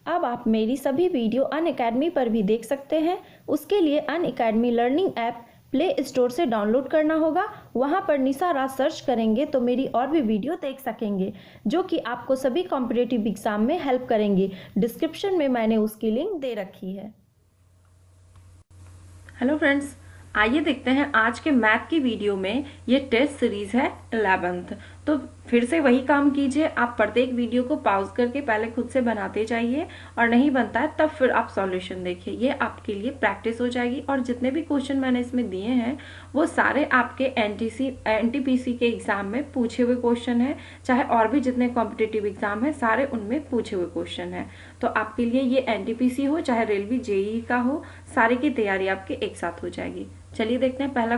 अब आप मेरी सभी वीडियो अनअकैडमी पर भी देख सकते हैं। उसके लिए Unacademy learning app play store से डाउनलोड करना होगा। वहां पर निशा राज सर्च करेंगे तो मेरी और भी वीडियो देख सकेंगे जो कि आपको सभी कॉम्पिटिटिव एग्जाम में हेल्प करेंगी। डिस्क्रिप्शन में मैंने उसकी लिंक दे रखी है। हेलो फ्रेंड्स, आइए देखते हैं आज के मैथ की वीडियो में। ये टेस्ट सीरीज है 11th। तो फिर से वही काम कीजिए, आप प्रत्येक वीडियो को पॉज करके पहले खुद से बनाते जाइए और नहीं बनता है तब फिर आप सॉल्यूशन देखिए। ये आपके लिए प्रैक्टिस हो जाएगी और जितने भी क्वेश्चन मैंने इसमें दिए हैं वो सारे आपके एनटीपीसी के एग्जाम में पूछे हुए क्वेश्चन है, चाहे और भी जितने कॉम्पिटिटिव एग्जाम है सारे उनमें पूछे हुए क्वेश्चन है। तो आपके लिए ये एनटीपीसी हो चाहे रेलवे जेईई का हो, सारे की तैयारी आपके एक साथ हो जाएगी। चलिए देखते हैं पहला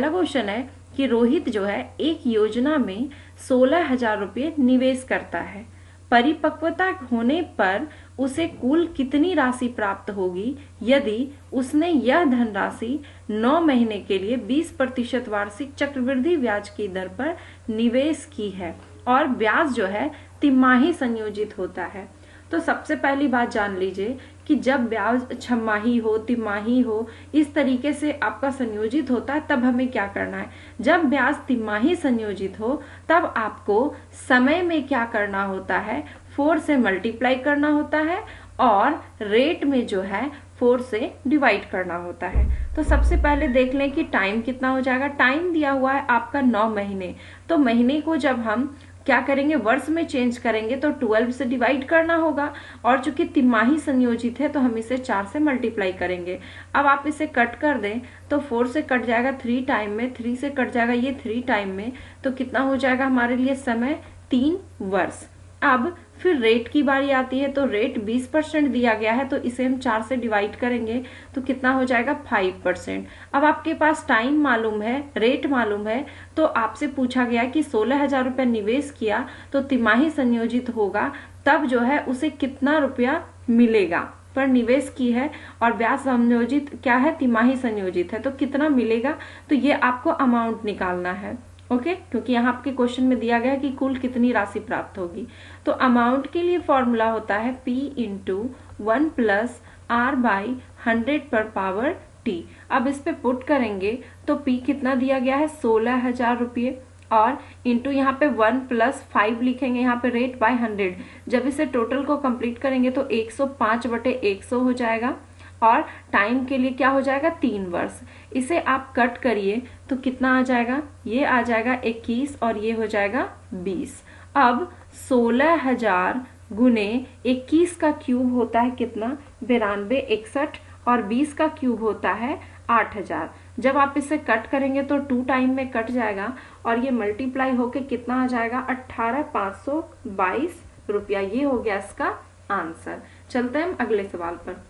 क्वेश्चन है कि रोहित जो है एक योजना में 16,000 रुपये निवेश करता है। परिपक्वता होने पर उसे कुल कितनी राशि प्राप्त होगी यदि उसने यह धनराशि 9 महीने के लिए 20% वार्षिक चक्रवृद्धि ब्याज की दर पर निवेश की है और ब्याज जो है तिमाही संयोजित होता है। तो सबसे पहली बात जान लीजिए कि जब ब्याज छमाही हो, तिमाही हो, इस तरीके से आपका संयोजित होता है तब हमें क्या करना है। जब ब्याज तिमाही संयोजित हो तब आपको समय में क्या करना होता है, 4 से मल्टीप्लाई करना होता है और रेट में जो है 4 से डिवाइड करना होता है। तो सबसे पहले देख लें कि टाइम कितना हो जाएगा। टाइम दिया हुआ है आपका 9 महीने। तो महीने को जब हम क्या करेंगे, वर्ष में चेंज करेंगे तो 12 से डिवाइड करना होगा और चूंकि तिमाही संयोजित है तो हम इसे 4 से मल्टीप्लाई करेंगे। अब आप इसे कट कर दें तो 4 से कट जाएगा 3 टाइम में, 3 से कट जाएगा ये 3 टाइम में, तो कितना हो जाएगा हमारे लिए समय, 3 वर्ष। अब फिर रेट की बारी आती है तो रेट 20% दिया गया है तो इसे हम 4 से डिवाइड करेंगे तो कितना हो जाएगा 5%। अब आपके पास टाइम मालूम है, रेट मालूम है, तो आपसे पूछा गया कि 16,000 रुपया निवेश किया तो तिमाही संयोजित होगा तब जो है उसे कितना रुपया मिलेगा। पर निवेश की है और ब्याज संयोजित क्या है, तिमाही संयोजित है, तो कितना मिलेगा। तो ये आपको अमाउंट निकालना है। ओके, क्योंकि यहाँ आपके क्वेश्चन में दिया गया कि कुल कितनी राशि प्राप्त होगी। तो अमाउंट के लिए फॉर्मूला होता है P into 1 plus R by 100 पर पावर T। अब इस पे पुट करेंगे तो P कितना दिया गया है, 16,000 रुपये और इंटू यहाँ पे 1 प्लस 5 लिखेंगे यहाँ पे रेट बाय 100। जब इसे टोटल को कंप्लीट करेंगे तो 105/100 हो जाएगा और टाइम के लिए क्या हो जाएगा, 3 वर्ष। इसे आप कट करिए तो कितना आ जाएगा, ये आ जाएगा 21 और ये हो जाएगा 20। अब 16,000 गुने 21 का क्यूब होता है कितना, 9261 और 20 का क्यूब होता है 8,000। जब आप इसे कट करेंगे तो 2 टाइम में कट जाएगा और ये मल्टीप्लाई होके कितना आ जाएगा, 18,522 रुपया। ये हो गया इसका आंसर। चलते हैं हम अगले सवाल पर।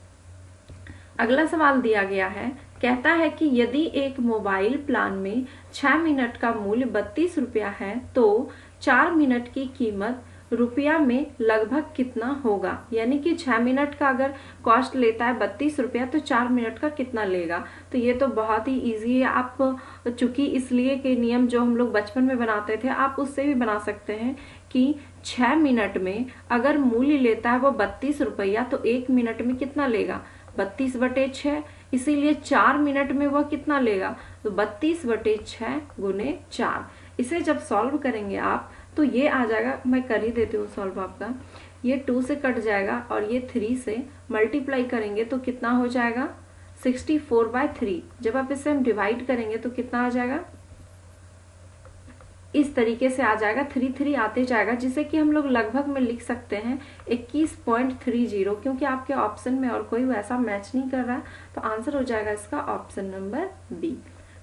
अगला सवाल दिया गया है, कहता है कि यदि एक मोबाइल प्लान में 6 मिनट का मूल्य 32 रुपया है तो 4 मिनट की कीमत रुपया में लगभग कितना होगा। यानी कि 6 मिनट का अगर कॉस्ट लेता है 32 रुपया तो 4 मिनट का कितना लेगा। तो ये तो बहुत ही इजी है। आप चूंकि इसलिए के नियम जो हम लोग बचपन में बनाते थे आप उससे भी बना सकते हैं कि 6 मिनट में अगर मूल्य लेता है वो 32 रुपया तो 1 मिनट में कितना लेगा, 32/6। इसीलिए 4 मिनट में वह कितना लेगा, तो 32/6 गुने 4। इसे जब सॉल्व करेंगे आप तो ये आ जाएगा, मैं कर ही देती हूँ सॉल्व आपका। ये 2 से कट जाएगा और ये 3 से मल्टीप्लाई करेंगे तो कितना हो जाएगा, 64/3। जब आप इसे हम डिवाइड करेंगे तो कितना आ जाएगा, इस तरीके से आ जाएगा, 3 आते जाएगा, जिसे कि हम लोग लगभग में लिख सकते हैं 21.30, क्योंकि आपके ऑप्शन में और कोई वैसा मैच नहीं कर रहा है। तो आंसर हो जाएगा इसका option number B.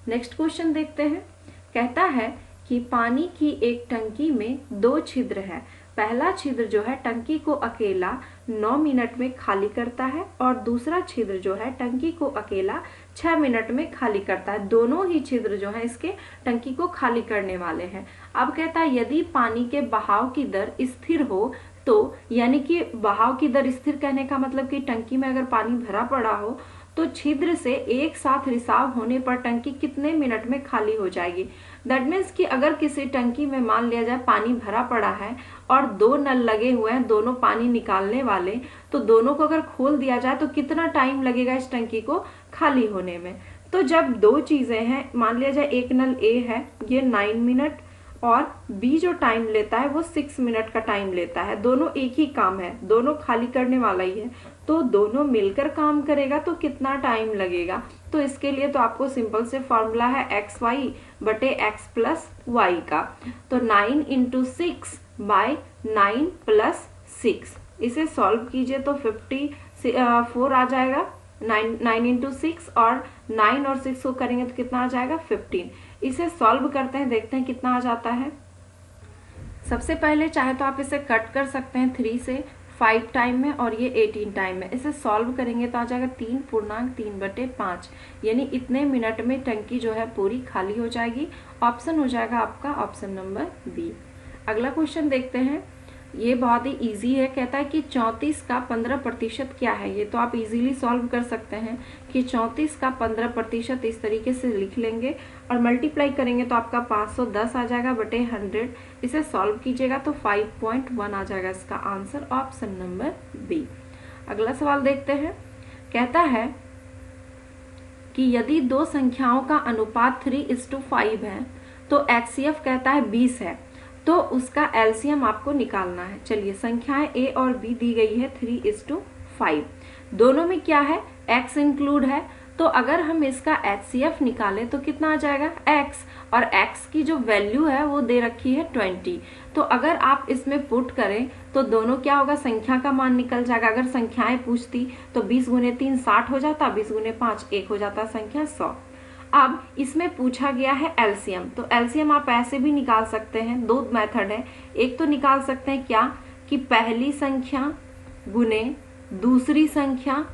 Next question देखते हैं। कहता है कि पानी की एक टंकी में 2 छिद्र है। पहला छिद्र जो है टंकी को अकेला 9 मिनट में खाली करता है और दूसरा छिद्र जो है टंकी को अकेला 6 मिनट में खाली करता है। दोनों ही छिद्र जो है इसके टंकी को खाली करने वाले हैं। अब कहता है यदि पानी के बहाव की दर स्थिर हो तो, यानी कि बहाव की दर स्थिर कहने का मतलब कि टंकी में अगर पानी भरा पड़ा हो तो छिद्र से एक साथ रिसाव होने पर टंकी कितने मिनट में खाली हो जाएगी। दैट मीन्स कि अगर किसी टंकी में मान लिया जाए पानी भरा पड़ा है और दो नल लगे हुए हैं, दोनों पानी निकालने वाले, तो दोनों को अगर खोल दिया जाए तो कितना टाइम लगेगा इस टंकी को खाली होने में। तो जब दो चीजें हैं, मान लिया जाए एक नल ए है, ये 9 मिनट और बी जो टाइम लेता है वो 6 मिनट का टाइम लेता है, दोनों एक ही काम है, दोनों खाली करने वाला ही है, तो दोनों मिलकर काम करेगा तो कितना टाइम लगेगा। तो इसके लिए तो आपको सिंपल से फॉर्मूला है एक्स वाई बटे एक्स प्लस वाई का। तो 9 इंटू 6 बाय 9 प्लस 6, इसे सॉल्व कीजिए तो 54 आ जाएगा। 9 इंटू 6 और 9 और 6 को करेंगे तो कितना आ जाएगा 15। इसे सॉल्व करते हैं, देखते हैं कितना आ जाता है। सबसे पहले चाहे तो आप इसे कट कर सकते हैं 3 से 5 टाइम में और ये 18 टाइम में। इसे सॉल्व करेंगे तो आ जाएगा 3/3/5, यानी इतने मिनट में टंकी जो है पूरी खाली हो जाएगी। ऑप्शन हो जाएगा आपका ऑप्शन नंबर बी। अगला क्वेश्चन देखते हैं, ये बहुत ही इजी है। कहता है कि 34 का 15% क्या है। ये तो आप इजीली सॉल्व कर सकते हैं कि 34 का 15% इस तरीके से लिख लेंगे और मल्टीप्लाई करेंगे तो आपका 510 आ जाएगा बटे 100। इसे सॉल्व कीजिएगा तो 5.1 आ जाएगा इसका आंसर, ऑप्शन नंबर बी। अगला सवाल देखते हैं, कहता है कि यदि दो संख्याओं का अनुपात 3:5 है तो HCF कहता है 20 है, तो उसका एलसीएम आपको निकालना है। चलिए, संख्याएं ए और बी दी गई है 3:5, दोनों में क्या है x इंक्लूड है, तो अगर हम इसका HCF निकालें तो कितना आ जाएगा x, और x की जो वैल्यू है वो दे रखी है 20। तो अगर आप इसमें पुट करें तो दोनों क्या होगा, संख्या का मान निकल जाएगा। अगर संख्याएं पूछती तो 20 गुने 3 60 हो जाता, 20 गुने 5 1 हो जाता, संख्या 100। अब इसमें पूछा गया है एलसीएम, तो एलसीएम आप ऐसे भी निकाल सकते हैं। दो मेथड है, एक तो निकाल सकते हैं क्या कि पहली संख्या गुने दूसरी संख्या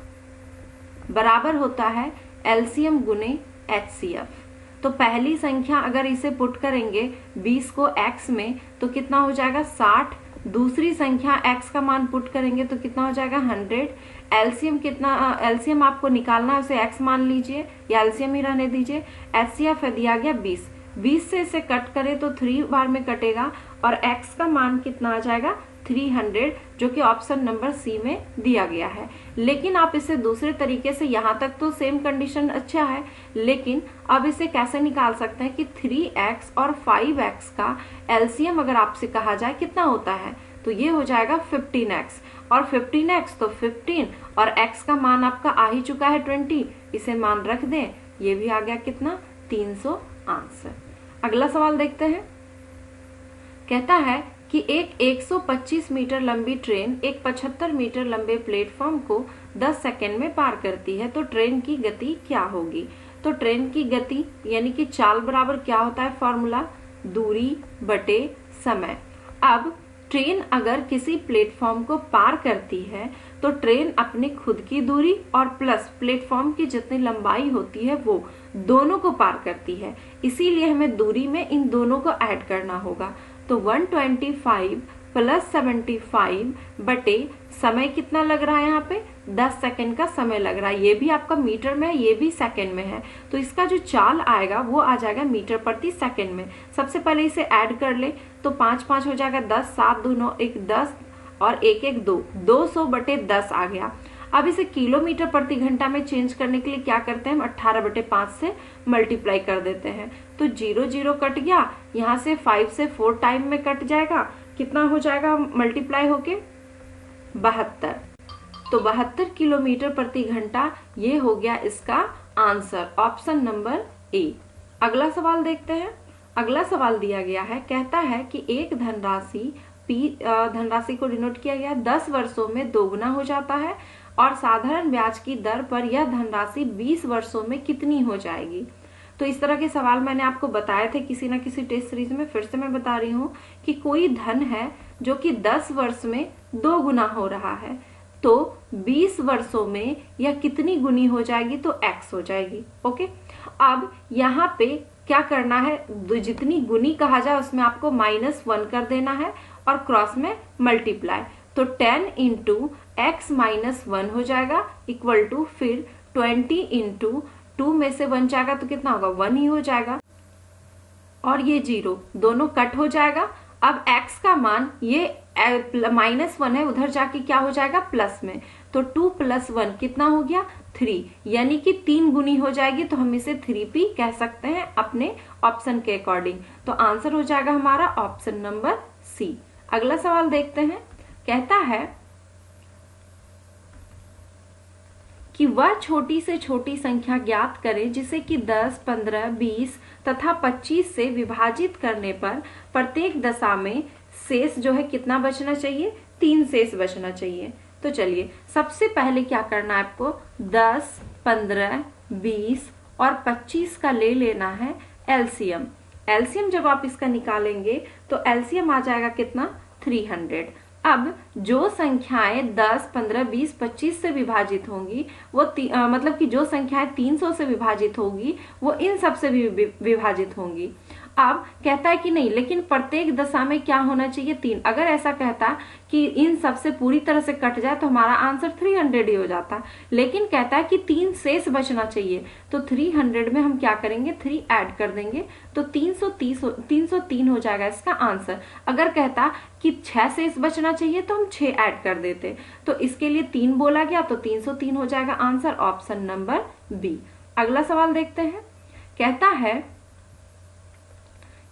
बराबर होता है एलसीएम गुने एचसीएफ। तो पहली संख्या अगर इसे पुट करेंगे 20 को x में तो कितना हो जाएगा 60, दूसरी संख्या x का मान पुट करेंगे तो कितना हो जाएगा 100। एलसीएम कितना, एलसीएम आपको निकालना है, उसे x मान लीजिए या एलसीएम ही रहने दीजिए। एचसीएफ है दिया गया 20, 20 से इसे कट करें तो 3 बार में कटेगा और x का मान कितना आ जाएगा 300, जो कि ऑप्शन नंबर सी में दिया गया है। लेकिन आप इसे दूसरे तरीके से, यहाँ तक तो सेम कंडीशन अच्छा है, लेकिन अब इसे कैसे निकाल सकते हैं कि 3x और 5x का एलसीएम अगर आपसे कहा जाए कितना होता है तो ये हो जाएगा 15x, और 15x तो 15 और x का मान आपका आ ही चुका है 20, इसे मान रख दें, ये भी आ गया कितना 300 आंसर। अगला सवाल देखते हैं, कहता है कि एक 125 मीटर लंबी ट्रेन एक 75 मीटर लंबे प्लेटफॉर्म को 10 सेकंड में पार करती है, तो ट्रेन की गति क्या होगी। तो ट्रेन की गति यानी कि चाल बराबर क्या होता है, फॉर्मूला दूरी बटे समय। अब ट्रेन अगर किसी प्लेटफॉर्म को पार करती है तो ट्रेन अपनी खुद की दूरी और प्लस प्लेटफॉर्म की जितनी लंबाई होती है वो दोनों को पार करती है, इसीलिए हमें दूरी में इन दोनों को ऐड करना होगा। तो 125 प्लस 75 बटे समय कितना लग रहा है, यहाँ पे 10 सेकंड का समय लग रहा है। ये भी आपका मीटर में है, ये भी सेकंड में है, तो इसका जो चाल आएगा वो आ जाएगा मीटर प्रति सेकंड में। सबसे पहले इसे ऐड कर ले तो 5 5 हो जाएगा 10, 7 2 9 1 10 और 1 1 2, 200 बटे 10 आ गया। अब इसे किलोमीटर प्रति घंटा में चेंज करने के लिए क्या करते हैं, हम 18 बटे 5 से मल्टीप्लाई कर देते हैं, तो 0 0 कट गया, यहाँ से 5 से 4 टाइम में कट जाएगा, कितना हो जाएगा मल्टीप्लाई होके 72, तो 72 किलोमीटर प्रति घंटा, ये हो गया इसका आंसर, ऑप्शन नंबर ए। अगला सवाल देखते हैं। अगला सवाल दिया गया है, कहता है कि एक धनराशि धनराशि को डिनोट किया गया 10 वर्षों में दोगुना हो जाता है और साधारण ब्याज की दर पर यह धनराशि 20 वर्षों में कितनी हो जाएगी। तो इस तरह के सवाल मैंने आपको बताए थे किसी ना किसी टेस्ट सीरीज में, फिर से मैं बता रही हूँ कि कोई धन है जो कि 10 वर्ष में 2 गुना हो रहा है, तो 20 वर्षों में यह कितनी गुनी हो जाएगी, तो x हो जाएगी। ओके, अब यहाँ पे क्या करना है, जितनी गुनी कहा जाए उसमें आपको -1 कर देना है और क्रॉस में मल्टीप्लाई, तो 10 इंटू x -1 हो जाएगा इक्वल टू फिर 20 इंटू 2 में से 1 जाएगा तो कितना होगा, 1 ही हो जाएगा, और ये 0 दोनों कट हो जाएगा। अब x का मान ये -1 है, उधर जाके क्या हो जाएगा, प्लस में, तो 2 + 1 कितना हो गया, 3, यानी कि 3 गुनी हो जाएगी, तो हम इसे 3p कह सकते हैं अपने ऑप्शन के अकॉर्डिंग। तो आंसर हो जाएगा हमारा ऑप्शन नंबर सी। अगला सवाल देखते हैं। कहता है कि वह छोटी से छोटी संख्या ज्ञात करें जिसे कि 10, 15, 20 तथा 25 से विभाजित करने पर प्रत्येक दशा में शेष जो है कितना बचना चाहिए, 3 शेष बचना चाहिए। तो चलिए सबसे पहले क्या करना है आपको, 10, 15, 20 और 25 का ले लेना है एलसीएम। एलसीएम जब आप इसका निकालेंगे तो एलसीएम आ जाएगा कितना, 300। अब जो संख्याएं 10, 15, 20, 25 से विभाजित होंगी वो मतलब कि जो संख्याएं 300 से विभाजित होगी वो इन सब से भी विभाजित होंगी। अब कहता है कि नहीं, लेकिन प्रत्येक दशा में क्या होना चाहिए, 3। अगर ऐसा कहता कि इन सब से पूरी तरह से कट जाए तो हमारा आंसर 300 ही हो जाता, लेकिन कहता है कि 3 शेष बचना चाहिए। तो 300 में हम क्या करेंगे, 3 ऐड कर देंगे तो 303 हो जाएगा इसका आंसर। अगर कहता कि 6 शेष बचना चाहिए तो हम 6 ऐड कर देते, तो इसके लिए 3 बोला गया तो 303 हो जाएगा आंसर, ऑप्शन नंबर बी। अगला सवाल देखते हैं। कहता है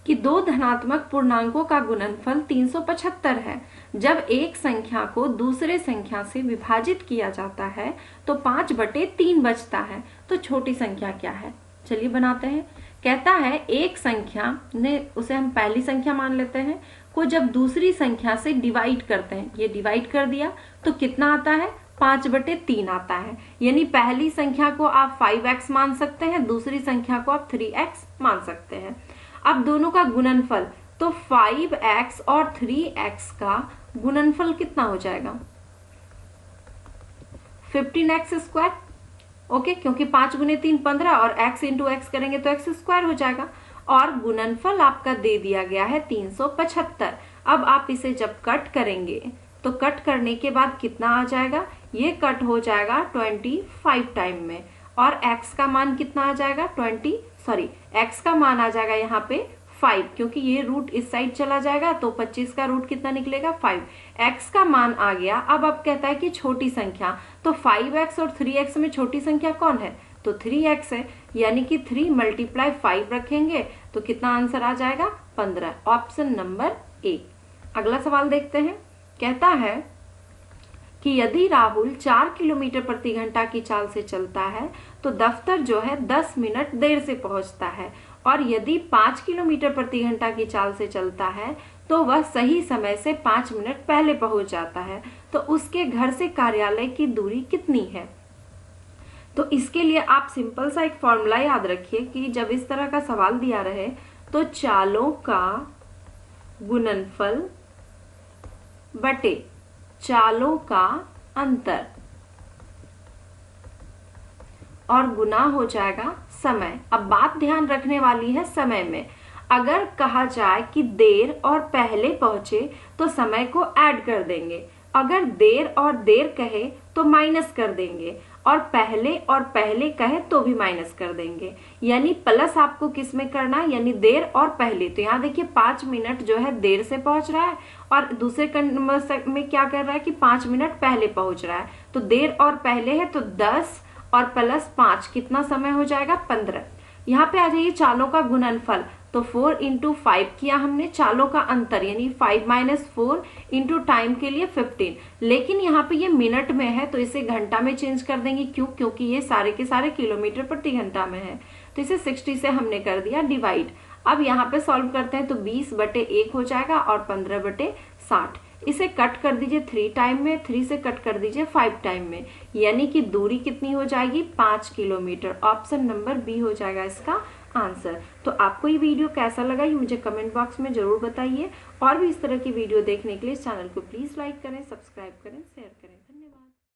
कि 2 धनात्मक पूर्णांकों का गुणनफल 375 है। जब एक संख्या को दूसरे संख्या से विभाजित किया जाता है तो 5/3 बचता है, तो छोटी संख्या क्या है, चलिए बनाते हैं। कहता है एक संख्या ने, उसे हम पहली संख्या मान लेते हैं, को जब दूसरी संख्या से डिवाइड करते हैं, ये डिवाइड कर दिया तो कितना आता है, 5/3 आता है। यानी पहली संख्या को आप 5x मान सकते हैं, दूसरी संख्या को आप 3x मान सकते हैं। अब दोनों का गुणनफल, तो 5x और 3x का गुणनफल कितना हो जाएगा, 15x²। ओके, क्योंकि 5 × 3 15 और x × x करेंगे तो x² हो जाएगा, और गुणनफल आपका दे दिया गया है 375। अब आप इसे जब कट करेंगे तो कट करने के बाद कितना आ जाएगा, ये कट हो जाएगा 25 टाइम में, और x का मान कितना आ जाएगा, x का मान आ जाएगा यहाँ पे 5, क्योंकि ये रूट इस साइड चला जाएगा तो 25 का रूट कितना निकलेगा, 5। x का मान आ गया। अब कहता है कि छोटी संख्या, तो 5x और 3x में छोटी संख्या कौन है, तो 3x है, यानी कि 3 × 5 रखेंगे तो कितना आंसर आ जाएगा, 15, ऑप्शन नंबर ए। अगला सवाल देखते हैं। कहता है कि यदि राहुल 4 किलोमीटर प्रति घंटा की चाल से चलता है तो दफ्तर जो है 10 मिनट देर से पहुंचता है, और यदि 5 किलोमीटर प्रति घंटा की चाल से चलता है तो वह सही समय से 5 मिनट पहले पहुंच जाता है, तो उसके घर से कार्यालय की दूरी कितनी है। तो इसके लिए आप सिंपल सा एक फॉर्मूला याद रखिए कि जब इस तरह का सवाल दिया रहे तो चालों का गुणनफल बटे चालों का अंतर और गुना हो जाएगा समय। अब बात ध्यान रखने वाली है समय में। अगर कहा जाए कि देर और पहले पहुंचे तो समय को ऐड कर देंगे, अगर देर और देर कहे तो माइनस कर देंगे, और पहले कहे तो भी माइनस कर देंगे। यानी प्लस आपको किस में करना है, यानी देर और पहले। तो यहाँ देखिए 5 मिनट जो है देर से पहुंच रहा है, और दूसरे में क्या कर रहा है कि 5 मिनट पहले पहुंच रहा है। तो देर और पहले है तो 10 और प्लस 5 कितना समय हो जाएगा, 15। यहाँ पे आ जाइए चालों का गुणनफल, तो 4 × 5 किया हमने, चालों का अंतर यानी 5 - 4 × टाइम के लिए 15। लेकिन यहाँ पे ये मिनट में है तो इसे घंटा में चेंज कर देंगे, क्यों, क्योंकि ये सारे के सारे किलोमीटर प्रति घंटा में है, तो इसे 60 से हमने कर दिया डिवाइड। अब यहाँ पे सॉल्व करते हैं तो 20/1 हो जाएगा और 15/60। इसे कट कर दीजिए 3 टाइम में, 3 से कट कर दीजिए 5 टाइम में, यानी कि दूरी कितनी हो जाएगी, 5 किलोमीटर। ऑप्शन नंबर बी हो जाएगा इसका आंसर। तो आपको ये वीडियो कैसा लगा ये मुझे कमेंट बॉक्स में जरूर बताइए, और भी इस तरह की वीडियो देखने के लिए इस चैनल को प्लीज लाइक करें, सब्सक्राइब करें, शेयर करें।